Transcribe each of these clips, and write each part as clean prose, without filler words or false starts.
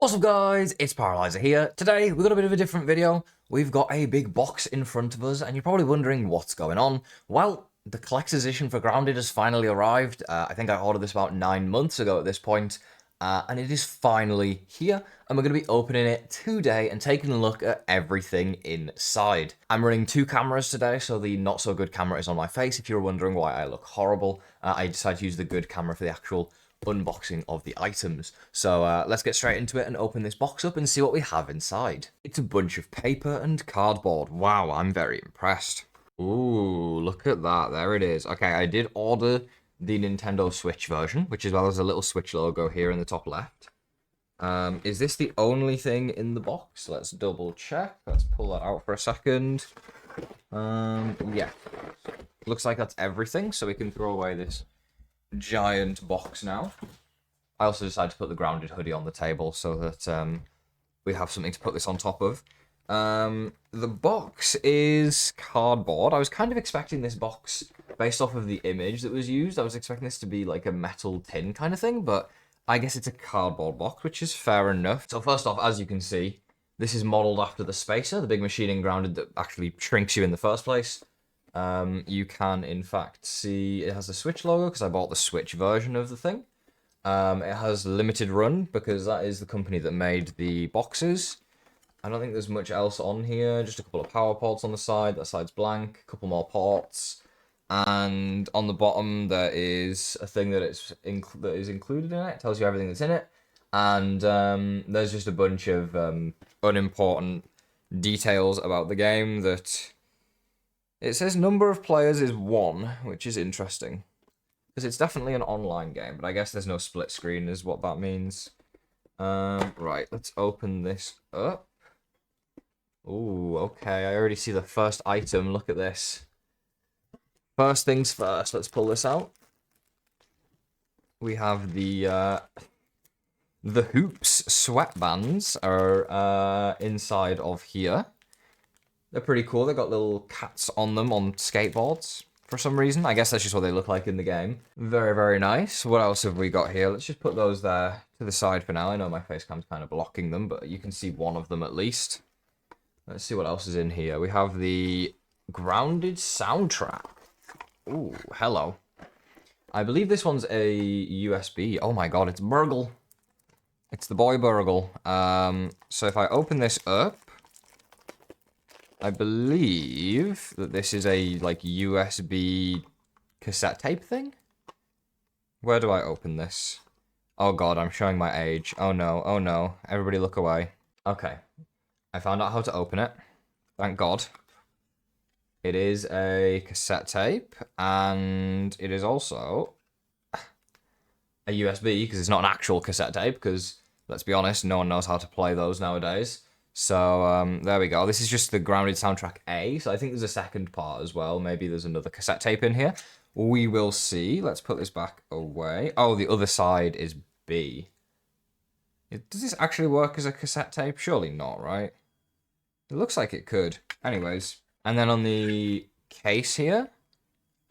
What's up guys, it's Paraly5er here. Today we've got a bit of a different video. We've got a big box in front of us and you're probably wondering what's going on. Well, the collector's edition for Grounded has finally arrived. I think I ordered this about 9 months ago at this point. And it is finally here and we're going to be opening it today and taking a look at everything inside. I'm running 2 cameras today, so the not so good camera is on my face. If you're wondering why I look horrible, I decided to use the good camera for the actual unboxing of the items. So let's get straight into it and open this box up and see what we have inside. It's a bunch of paper and cardboard. Wow, I'm very impressed. Ooh, look at that. There it is. Okay, I did order the Nintendo Switch version, which is well as a little Switch logo here in the top left. Is this the only thing in the box? Let's double check. Let's pull that out for a second. Yeah. Looks like that's everything, so we can throw away this giant box now. I also decided to put the Grounded hoodie on the table so that we have something to put this on top of. The box is cardboard. I was kind of expecting this box, based off of the image that was used, I was expecting this to be like a metal tin kind of thing, but I guess it's a cardboard box, which is fair enough. So first off, as you can see, this is modelled after the Spacer, the big machine in Grounded that actually shrinks you in the first place. You can, in fact, see it has the Switch logo because I bought the Switch version of the thing. It has limited run because that is the company that made the boxes. I don't think there's much else on here, just a couple of power ports on the side. That side's blank, a couple more ports. And on the bottom, there is a thing that is included in it. It tells you everything that's in it. And there's just a bunch of unimportant details about the game that... It says number of players is 1, which is interesting. Because it's definitely an online game, but I guess there's no split screen is what that means. Right, let's open this up. Ooh, okay, I already see the first item. Look at this. First things first, let's pull this out. We have the Hoops sweatbands are inside of here. They're pretty cool. They've got little cats on them on skateboards for some reason. I guess that's just what they look like in the game. Very, very nice. What else have we got here? Let's just put those there to the side for now. I know my face cam's kind of blocking them, but you can see one of them at least. Let's see what else is in here. We have the Grounded soundtrack. Ooh, hello. I believe this one's a USB. Oh my god, it's Burgle. It's the boy Burgle. So if I open this up, I believe that this is a, like, USB cassette tape thing? Where do I open this? Oh god, I'm showing my age. Oh no, oh no. Everybody look away. Okay. I found out how to open it. Thank god. It is a cassette tape, and it is also a USB, because it's not an actual cassette tape, because, let's be honest, no one knows how to play those nowadays. So, there we go. This is just the Grounded soundtrack A, so I think there's a second part as well. Maybe there's another cassette tape in here. We will see. Let's put this back away. Oh, the other side is B. Does this actually work as a cassette tape? Surely not, right? It looks like it could. Anyways. And then on the case here,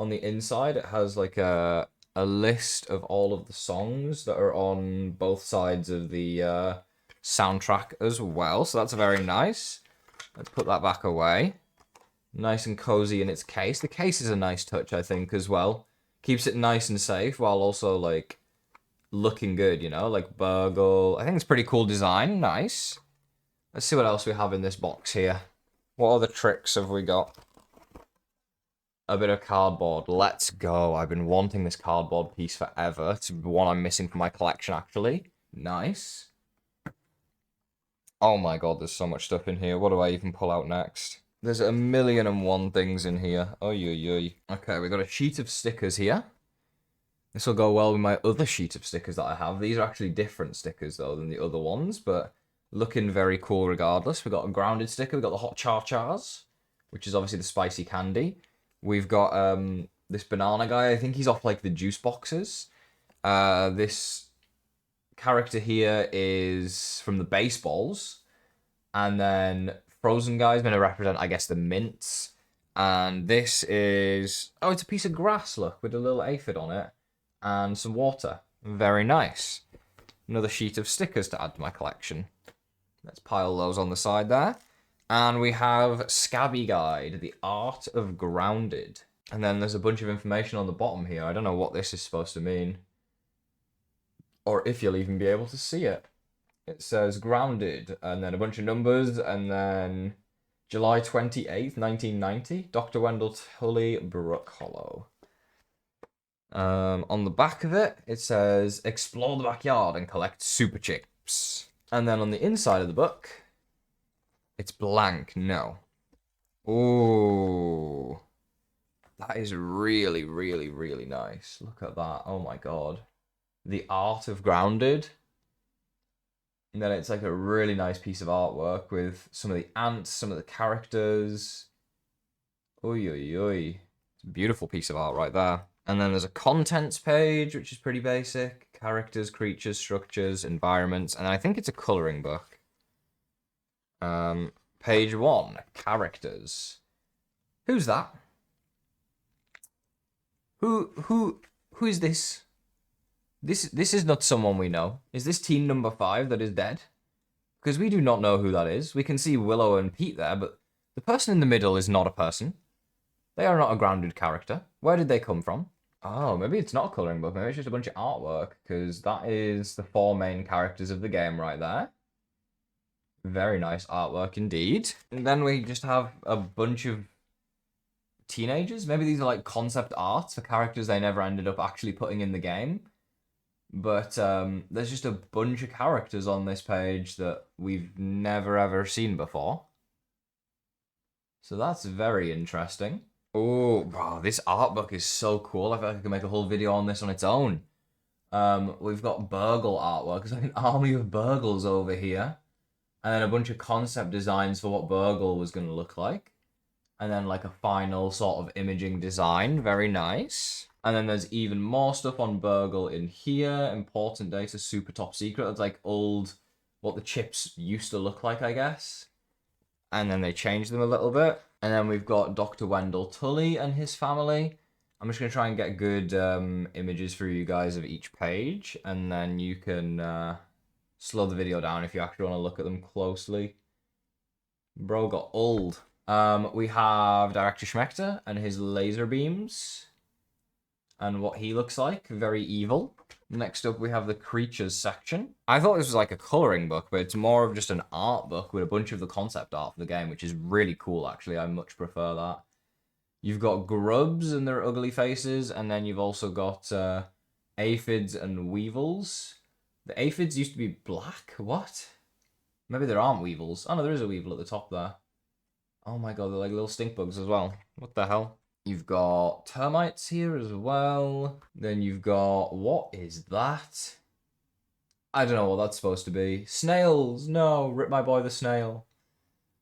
on the inside, it has like a list of all of the songs that are on both sides of the... soundtrack as well, so that's very nice. Let's put that back away. Nice and cozy in its case. The case is a nice touch, I think, as well. Keeps it nice and safe while also, like, looking good, you know? Like, Burgle. I think it's pretty cool design. Nice. Let's see what else we have in this box here. What other tricks have we got? A bit of cardboard. Let's go. I've been wanting this cardboard piece forever. It's one I'm missing from my collection, actually. Nice. Oh my god, there's so much stuff in here. What do I even pull out next? There's 1,000,001 things in here. Oy. Okay, we got a sheet of stickers here. This will go well with my other sheet of stickers that I have. These are actually different stickers, though, than the other ones, but looking very cool regardless. We've got a Grounded sticker. We've got the Hot Char-Chars, which is obviously the spicy candy. We've got this banana guy. I think he's off, like, the juice boxes. This character here is from the baseballs, and then Frozen guy is going to represent, I guess, the mints, and this is, oh, it's a piece of grass, look, with a little aphid on it, and some water. Very nice. Another sheet of stickers to add to my collection. Let's pile those on the side there. And we have Scabby Guide, The Art of Grounded. And then there's a bunch of information on the bottom here. I don't know what this is supposed to mean. Or if you'll even be able to see it. It says Grounded, and then a bunch of numbers, and then July 28th, 1990, Dr. Wendell Tully, Brook Hollow. On the back of it, it says, explore the backyard and collect super chips. And then on the inside of the book, it's blank, no. Ooh. That is really, really, really nice. Look at that. Oh my god. The Art of Grounded. And then it's like a really nice piece of artwork with some of the ants, some of the characters. Oy, oy, oy. It's a beautiful piece of art right there. And then there's a contents page, which is pretty basic. Characters, creatures, structures, environments. And I think it's a colouring book. Page 1, characters. Who's that? Who is this? This is not someone we know. Is this teen number 5 that is dead? Because we do not know who that is. We can see Willow and Pete there, but the person in the middle is not a person. They are not a grounded character. Where did they come from? Oh, maybe it's not a colouring book. Maybe it's just a bunch of artwork, because that is the 4 main characters of the game right there. Very nice artwork indeed. And then we just have a bunch of teenagers. Maybe these are like concept arts for characters they never ended up actually putting in the game. But there's just a bunch of characters on this page that we've never ever seen before. So that's very interesting. Oh, wow, this art book is so cool. I feel like I could make a whole video on this on its own. We've got Burgle artwork. It's like an army of Burgles over here. And then a bunch of concept designs for what Burgle was going to look like. And then like a final sort of imaging design. Very nice. And then there's even more stuff on Burgle in here. Important data, super top secret. It's like old, what the chips used to look like, I guess. And then they changed them a little bit. And then we've got Dr. Wendell Tully and his family. I'm just going to try and get good images for you guys of each page. And then you can slow the video down if you actually want to look at them closely. Bro got old. We have Director Schmechter and his laser beams. And what he looks like. Very evil. Next up, we have the creatures section. I thought this was like a colouring book, but it's more of just an art book with a bunch of the concept art for the game, which is really cool, actually. I much prefer that. You've got grubs and their ugly faces, and then you've also got aphids and weevils. The aphids used to be black? What? Maybe there aren't weevils. Oh, no, there is a weevil at the top there. Oh my god, they're like little stink bugs as well. What the hell? You've got termites here as well. Then you've got... what is that? I don't know what that's supposed to be. Snails! No! Rip my boy the snail.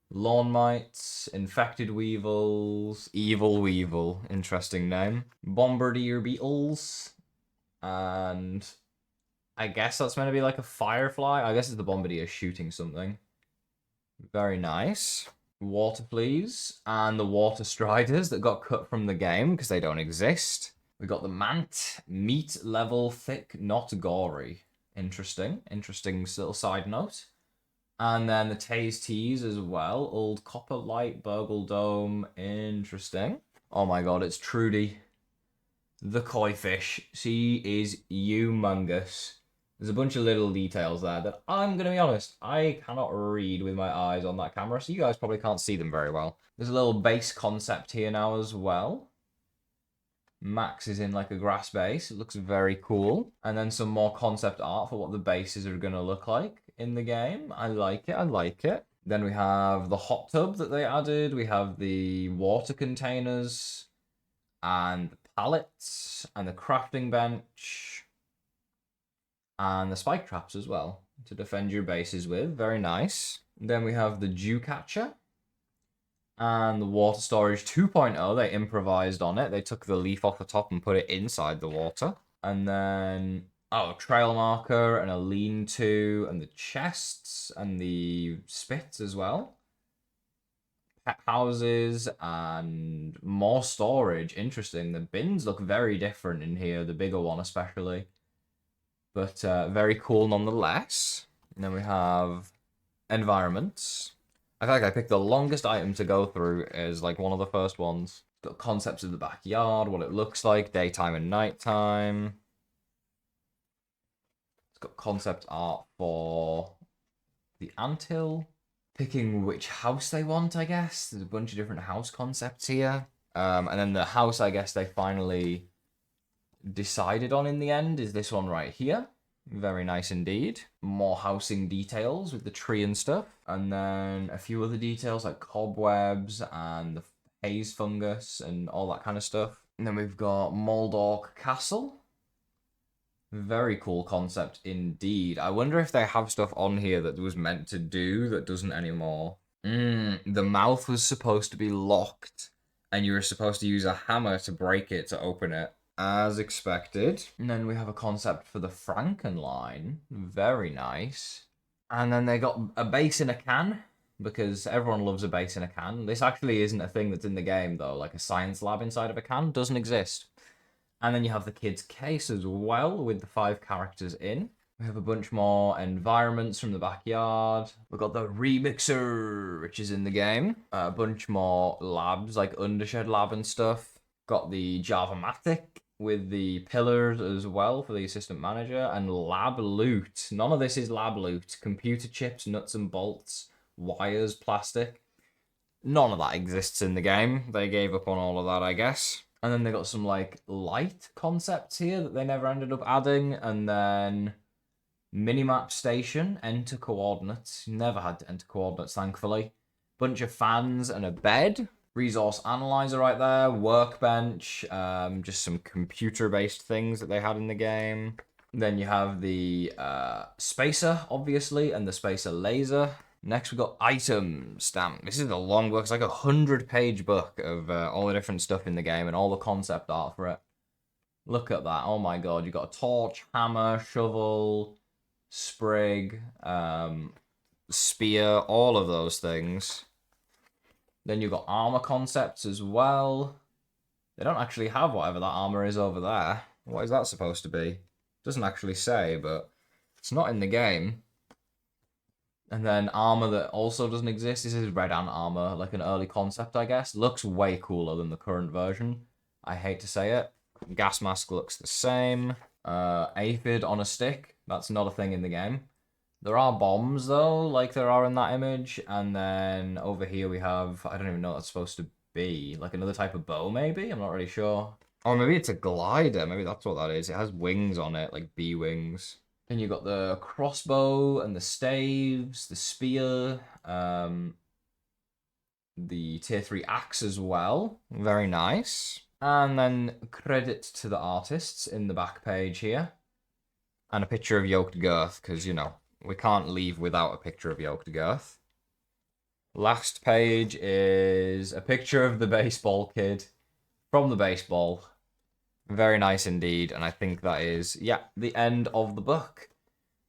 Lawn mites. Infected weevils. Evil weevil. Interesting name. Bombardier beetles. And... I guess that's meant to be like a firefly. I guess it's the bombardier shooting something. Very nice. Water fleas and the water striders that got cut from the game because they don't exist. We got the mant, meat level thick, not gory. Interesting little side note. And then the Taze Tees as well. Old Copper Light, Burgle Dome. Interesting. Oh my god, it's Trudy. The koi fish. She is humongous. There's a bunch of little details there that I'm going to be honest, I cannot read with my eyes on that camera, so you guys probably can't see them very well. There's a little base concept here now as well. Max is in like a grass base. It looks very cool. And then some more concept art for what the bases are going to look like in the game. I like it. I like it. Then we have the hot tub that they added. We have the water containers and the pallets and the crafting bench. And the spike traps as well, to defend your bases with. Very nice. Then we have the dew catcher. And the water storage 2.0. They improvised on it. They took the leaf off the top and put it inside the water. And then, oh, a trail marker and a lean-to. And the chests and the spits as well. Pet houses and more storage. Interesting. The bins look very different in here. The bigger one especially. but very cool nonetheless. And then we have environments. I feel like I picked the longest item to go through as like one of the first ones. Got concepts of the backyard, what it looks like, daytime and nighttime. It's got concept art for the anthill. Picking which house they want, I guess. There's a bunch of different house concepts here. And then the house, I guess, they finally decided on in the end is this one right here. Very nice indeed. More housing details with the tree and stuff. And then a few other details like cobwebs and the haze fungus and all that kind of stuff. And then we've got Moldork Castle. Very cool concept indeed. I wonder if they have stuff on here that was meant to do that doesn't anymore. The mouth was supposed to be locked and you were supposed to use a hammer to break it to open it. As expected. And then we have a concept for the Franken line. Very nice. And then they got a base in a can, because everyone loves a base in a can. This actually isn't a thing that's in the game, though. Like a science lab inside of a can doesn't exist. And then you have the kid's case as well, with the 5 characters in. We have a bunch more environments from the backyard. We've got the remixer, which is in the game. A bunch more labs, like Undershed Lab and stuff. Got the Java-matic with the pillars as well for the assistant manager. And lab loot. None of this is lab loot. Computer chips, nuts and bolts, wires, plastic. None of that exists in the game. They gave up on all of that, I guess. And then they got some, like, light concepts here that they never ended up adding. And then minimap station, enter coordinates. Never had to enter coordinates, thankfully. Bunch of fans and a bed. Resource analyzer right there. Workbench. Just some computer-based things that they had in the game. Then you have the spacer, obviously, and the spacer laser. Next, we've got items. Damn, this is a long book. It's like a 100-page book of all the different stuff in the game and all the concept art for it. Look at that. Oh my god. You've got a torch, hammer, shovel, sprig, spear, all of those things. Then you've got armor concepts as well. They don't actually have whatever that armor is over there. What is that supposed to be? Doesn't actually say, but it's not in the game. And then armor that also doesn't exist. This is red ant armor, like an early concept, I guess. Looks way cooler than the current version. I hate to say it. Gas mask looks the same. Aphid on a stick. That's not a thing in the game. There are bombs, though, like there are in that image. And then over here we have, I don't even know what that's supposed to be. Like another type of bow, maybe? I'm not really sure. Or maybe it's a glider. Maybe that's what that is. It has wings on it, like bee wings. Then you've got the crossbow and the staves, the spear, the tier 3 axe as well. Very nice. And then credit to the artists in the back page here. And a picture of Yoked Girth, because, you know, we can't leave without a picture of Yoked Girth. Last page is a picture of the baseball kid from the baseball. Very nice indeed, and I think that is, yeah, the end of the book.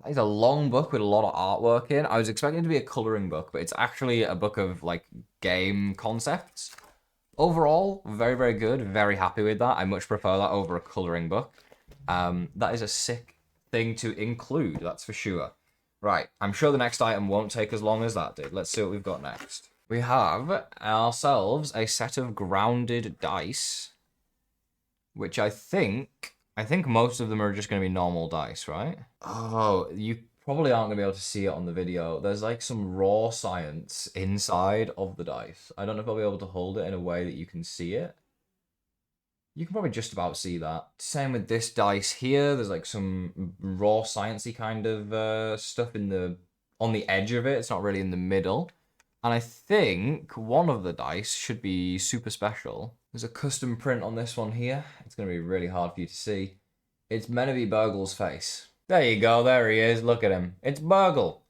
That is a long book with a lot of artwork in. I was expecting it to be a colouring book, but it's actually a book of, like, game concepts. Overall, very, very good. Very happy with that. I much prefer that over a colouring book. That is a sick thing to include, that's for sure. Right, I'm sure the next item won't take as long as that did. Let's see what we've got next. We have ourselves a set of grounded dice, which I think most of them are just going to be normal dice, right? Oh, you probably aren't going to be able to see it on the video. There's like some raw science inside of the dice. I don't know if I'll be able to hold it in a way that you can see it. You can probably just about see that. Same with this dice here. There's like some raw sciencey kind of stuff on the edge of it. It's not really in the middle. And I think one of the dice should be super special. There's a custom print on this one here. It's going to be really hard for you to see. It's meant to be Burgle's face. There you go. There he is. Look at him. It's Burgle.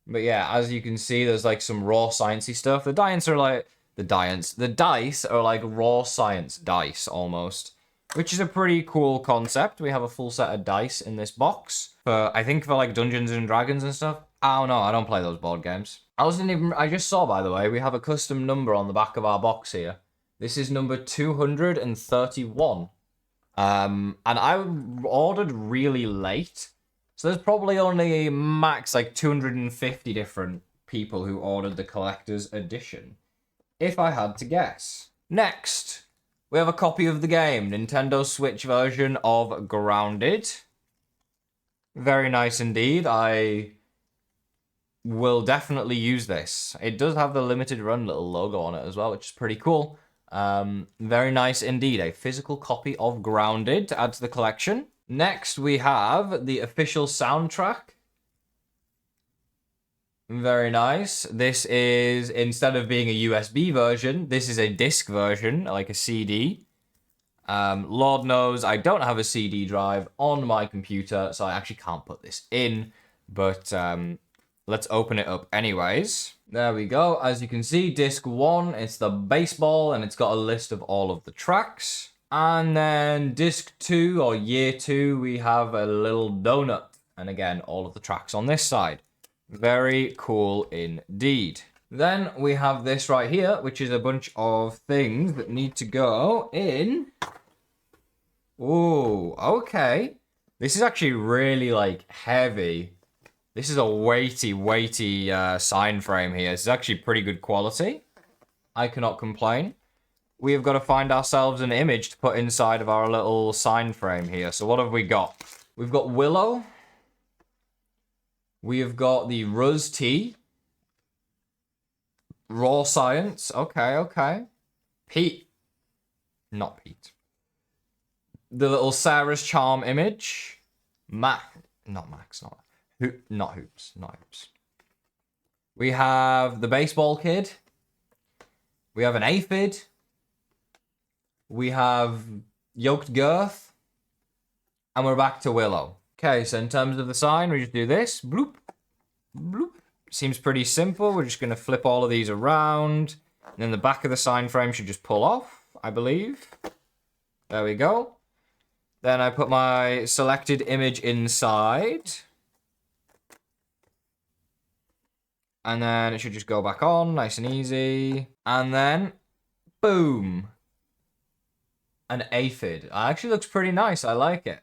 But yeah, as you can see, there's like some raw sciencey stuff. The dice are like... The dice are like raw science dice, almost. Which is a pretty cool concept. We have a full set of dice in this box. I think for like Dungeons and Dragons and stuff. I don't know. I don't play those board games. I just saw, by the way, we have a custom number on the back of our box here. This is number 231. And I ordered really late. So there's probably only max like 250 different people who ordered the collector's edition, if I had to guess. Next, we have a copy of the game, Nintendo Switch version of Grounded. Very nice indeed. I will definitely use this. It does have the limited run little logo on it as well, which is pretty cool. Very nice indeed. A physical copy of Grounded to add to the collection. Next, we have the official soundtrack. Very nice. This is, instead of being a USB version, this is a disc version, like a CD. Lord knows I don't have a CD drive on my computer, so I actually can't put this in. But let's open it up anyways. There we go. As you can see, disc 1, it's the baseball, and it's got a list of all of the tracks. And then disc 2, or year 2, we have a little donut. And again, all of the tracks on this side. Very cool indeed. Then we have this right here, which is a bunch of things that need to go in. Ooh, okay. This is actually really, like, heavy. This is a weighty sign frame here. This is actually pretty good quality. I cannot complain. We have got to find ourselves an image to put inside of our little sign frame here. So what have we got? We've got Willow. We have got the Ruz T. Raw Science. Okay. Pete. Not Pete. The little Sarah's Charm image. Not Hoops. We have the Baseball Kid. We have an Aphid. We have Yoked Girth. And we're back to Willow. Okay, so in terms of the sign, we just do this. Bloop. Bloop. Seems pretty simple. We're just going to flip all of these around. And then the back of the sign frame should just pull off, I believe. There we go. Then I put my selected image inside. And then it should just go back on, nice and easy. And then, boom. An aphid. It actually looks pretty nice. I like it.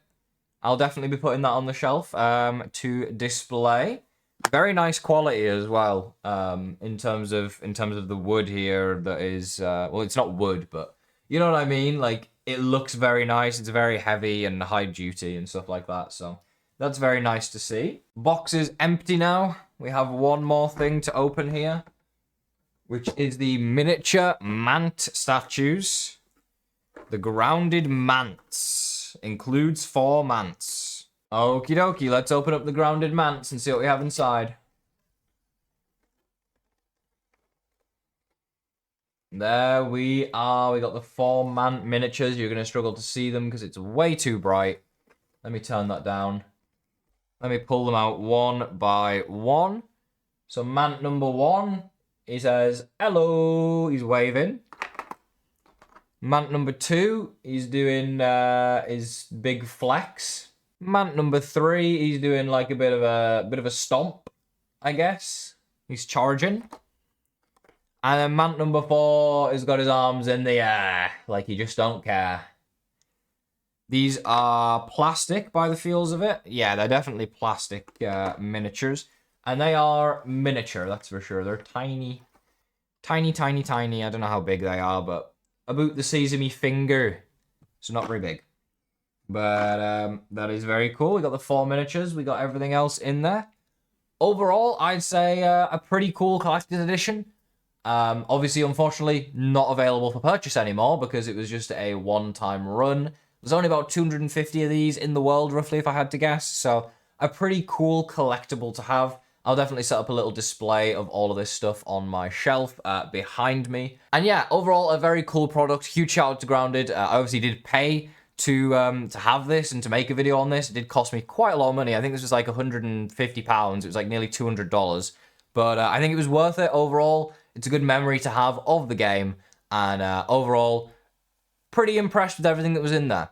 I'll definitely be putting that on the shelf to display. Very nice quality as well. In terms of the wood here, that is well, it's not wood, but you know what I mean. Like, it looks very nice. It's very heavy and high duty and stuff like that. So that's very nice to see. Box is empty now. We have one more thing to open here, which is the miniature Mant statues. The Grounded Mants. Includes 4 Mants. Okie dokie, let's open up the Grounded Mants and see what we have inside. There we are. We got the 4 Mant miniatures. You're going to struggle to see them because it's way too bright. Let me turn that down. Let me pull them out one by one. So Mant number 1, he says, hello. He's waving. Mant number 2, he's doing his big flex. Mant number 3, he's doing like a bit of a stomp, I guess. He's charging. And then Mant number 4 has got his arms in the air, like he just don't care. These are plastic by the feels of it. Yeah, they're definitely plastic miniatures. And they are miniature, that's for sure. They're tiny. Tiny. I don't know how big they are, but about the size of me finger. So not very big. But that is very cool. We got the 4 miniatures. We got everything else in there. Overall, I'd say a pretty cool collector's edition. Obviously, unfortunately, not available for purchase anymore because it was just a one-time run. There's only about 250 of these in the world, roughly, if I had to guess. So a pretty cool collectible to have. I'll definitely set up a little display of all of this stuff on my shelf behind me. And yeah, overall, a very cool product. Huge shout out to Grounded. I obviously did pay to have this and to make a video on this. It did cost me quite a lot of money. I think this was like £150. It was like nearly $200. But I think it was worth it overall. It's a good memory to have of the game. And overall, pretty impressed with everything that was in there.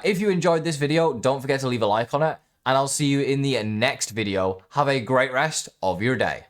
If you enjoyed this video, don't forget to leave a like on it. And I'll see you in the next video. Have a great rest of your day.